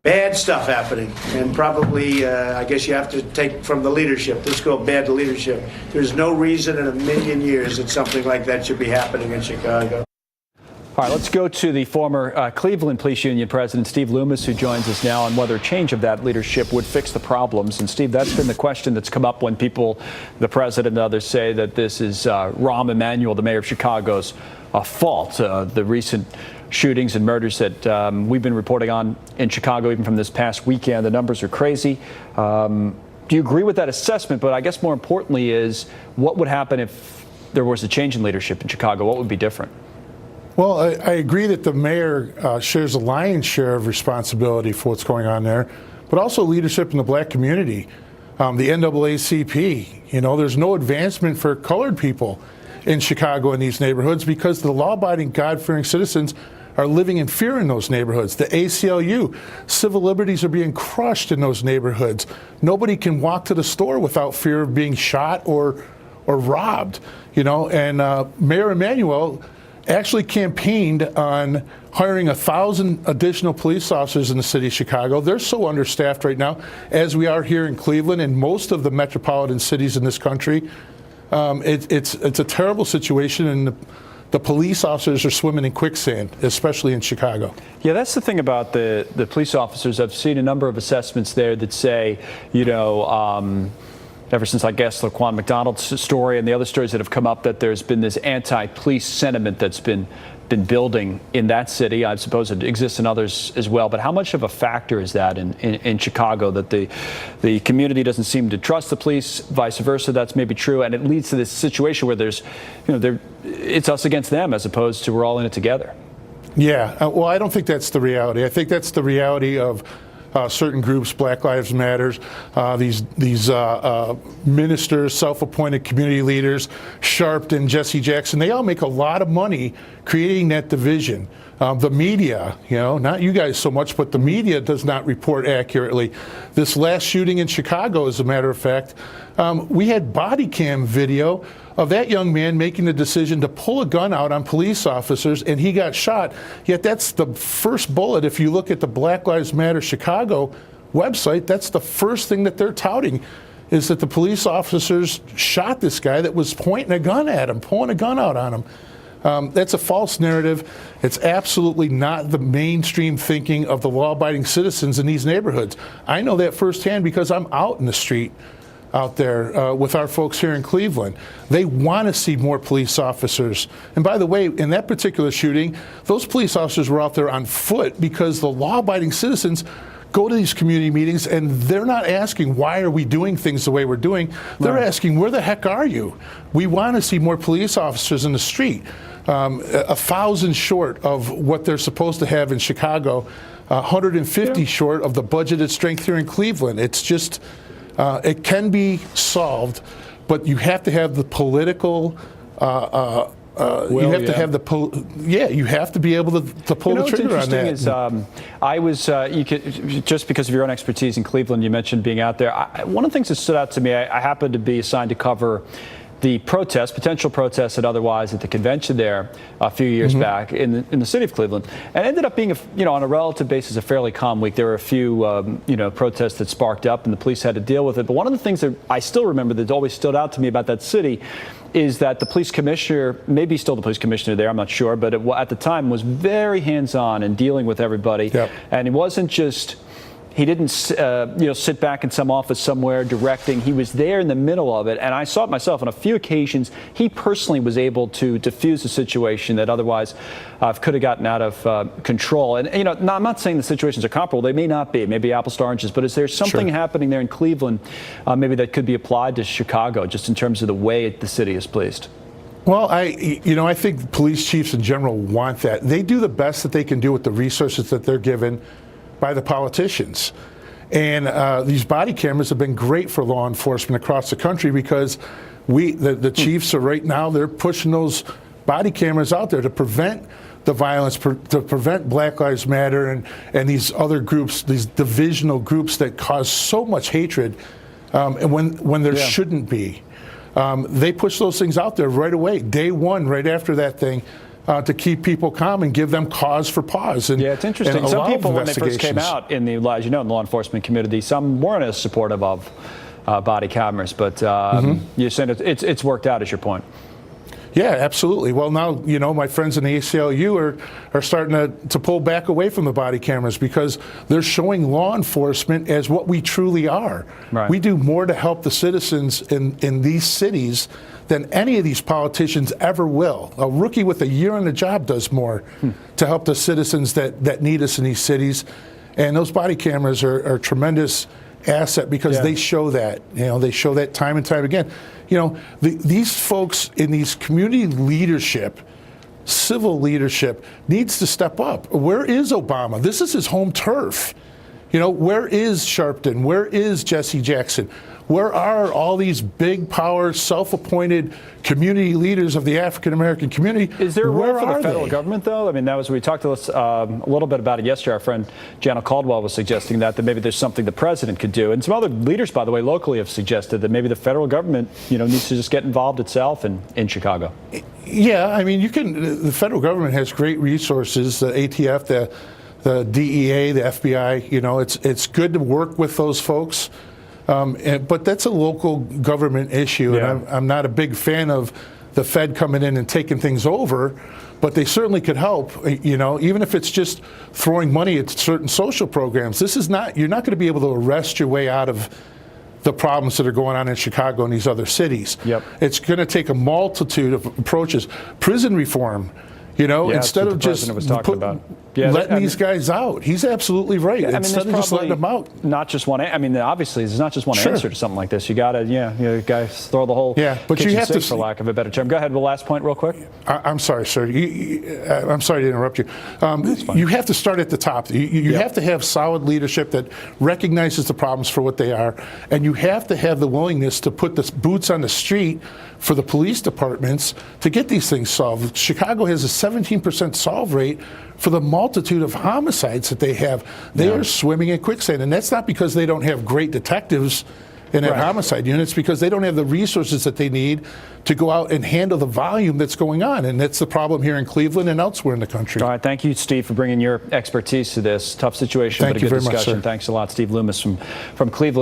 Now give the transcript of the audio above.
Bad stuff happening, and probably, I guess you have to take from the leadership. This go bad to leadership. There's no reason in a million years that something like that should be happening in Chicago. All right, let's go to the former Cleveland Police Union president, Steve Loomis, who joins us now on whether change of that leadership would fix the problems. And Steve, that's been the question that's come up when people, the president and others, say that this is Rahm Emanuel, the mayor of Chicago's fault. The recent shootings and murders that we've been reporting on in Chicago, even from this past weekend, the numbers are crazy. Do you agree with that assessment? But I guess more importantly is, what would happen if there was a change in leadership in Chicago? What would be different? Well, I agree that the mayor shares a lion's share of responsibility for what's going on there, but also leadership in the black community. The NAACP, there's no advancement for colored people in Chicago in these neighborhoods because the law-abiding, God-fearing citizens are living in fear in those neighborhoods. The ACLU, civil liberties are being crushed in those neighborhoods. Nobody can walk to the store without fear of being shot or robbed, and Mayor Emanuel actually campaigned on hiring 1,000 additional police officers in the city of Chicago. They're so understaffed right now, as we are here in Cleveland and most of the metropolitan cities in this country. It's a terrible situation, and the police officers are swimming in quicksand, especially in Chicago. Yeah, that's the thing about the police officers. I've seen a number of assessments there that say, ever since, I guess, Laquan McDonald's story and the other stories that have come up, that there's been this anti-police sentiment that's been building in that city. I suppose it exists in others as well. But how much of a factor is that in Chicago, that the community doesn't seem to trust the police, vice versa? That's maybe true. And it leads to this situation where there's, it's us against them as opposed to we're all in it together. Yeah. Well, I don't think that's the reality. I think that's the reality of certain groups, Black Lives Matters, these ministers, self-appointed community leaders, Sharpton, Jesse Jackson, they all make a lot of money creating that division. The media, not you guys so much, but the media does not report accurately. This last shooting in Chicago, as a matter of fact, we had body cam video of that young man making the decision to pull a gun out on police officers, and he got shot. Yet that's the first bullet. If you look at the Black Lives Matter Chicago website, that's the first thing that they're touting, is that the police officers shot this guy that was pointing a gun at him, pulling a gun out on him. That's a false narrative. It's absolutely not the mainstream thinking of the law-abiding citizens in these neighborhoods. I know that firsthand because I'm out in the street out there with our folks here in Cleveland. They want to see more police officers. And by the way, in that particular shooting, those police officers were out there on foot because the law-abiding citizens go to these community meetings and they're not asking, why are we doing things the way we're doing? They're asking, where the heck are you? We want to see more police officers in the street. 1,000 short of what they're supposed to have in Chicago, 150 short of the budgeted strength here in Cleveland. It's just, it can be solved, but you have to have the political you have to have the you have to be able to pull the trigger on that. Is, I was just because of your own expertise in Cleveland, you mentioned being out there. One of the things that stood out to me, I happened to be assigned to cover the potential protests and otherwise at the convention there a few years back in the city of Cleveland, and it ended up being on a relative basis a fairly calm week. There were a few protests that sparked up, and the police had to deal with it. But one of the things that I still remember that always stood out to me about that city is that the police commissioner, maybe still the police commissioner there, I'm not sure, but at the time was very hands-on in dealing with everybody. Yep. And it wasn't just, he didn't sit back in some office somewhere directing. He was there in the middle of it, and I saw it myself on a few occasions. He personally was able to diffuse a situation that otherwise could have gotten out of control. And I'm not saying the situations are comparable. They may not be, maybe apples to oranges. But is there something happening there in Cleveland, maybe that could be applied to Chicago, just in terms of the way the city is policed? Well, I think police chiefs in general want that. They do the best that they can do with the resources that they're given by the politicians. And these body cameras have been great for law enforcement across the country because the chiefs are right now, they're pushing those body cameras out there to prevent the violence, to prevent Black Lives Matter and these other groups, these divisional groups that cause so much hatred and when there shouldn't be. They push those things out there right away, day one, right after that thing. to keep people calm and give them cause for pause. And, yeah, it's interesting. and Some allow people, when they first came investigations. out in the, as you know, in the law enforcement community, some weren't as supportive of body cameras. But you're saying it's worked out, is your point? Yeah, absolutely. Well, now, my friends in the ACLU are starting to pull back away from the body cameras because they're showing law enforcement as what we truly are. Right. We do more to help the citizens in these cities than any of these politicians ever will. A rookie with a year on the job does more to help the citizens that need us in these cities. And those body cameras are a tremendous asset because they show that. They show that time and time again. These folks in these community leadership, civil leadership, needs to step up. Where is Obama? This is his home turf. Where is Sharpton? Where is Jesse Jackson? Where are all these big power, self-appointed community leaders of the African-American community? Is there a role Where for the are federal they? government, though? I mean, we talked to us a little bit about it yesterday. Our friend Jana Caldwell was suggesting that maybe there's something the president could do. And some other leaders, by the way, locally have suggested that maybe the federal government, needs to just get involved itself in Chicago. Yeah, I mean, the federal government has great resources, the ATF, the DEA, the FBI. It's good to work with those folks. But that's a local government issue, and I'm not a big fan of the Fed coming in and taking things over, but they certainly could help, even if it's just throwing money at certain social programs. You're not going to be able to arrest your way out of the problems that are going on in Chicago and these other cities. Yep. It's going to take a multitude of approaches. Prison reform. Instead of just letting these guys out. He's absolutely right. Yeah, Instead of just letting them out. Not just one. I mean, obviously, there's not just one answer to something like this. You got to, guys, throw the whole but kitchen you have sink, to, for lack of a better term. Go ahead. The last point, real quick. I'm sorry, sir. I'm sorry to interrupt you. You have to start at the top. You have to have solid leadership that recognizes the problems for what they are, and you have to have the willingness to put the boots on the street for the police departments to get these things solved. Chicago has a 17% solve rate for the multitude of homicides that they have. They are swimming in quicksand, and that's not because they don't have great detectives in that homicide unit. It's because they don't have the resources that they need to go out and handle the volume that's going on, and that's the problem here in Cleveland and elsewhere in the country. All right, thank you, Steve, for bringing your expertise to this tough situation. Thank but a you good very much, discussion. sir. Thanks a lot, Steve Loomis from Cleveland.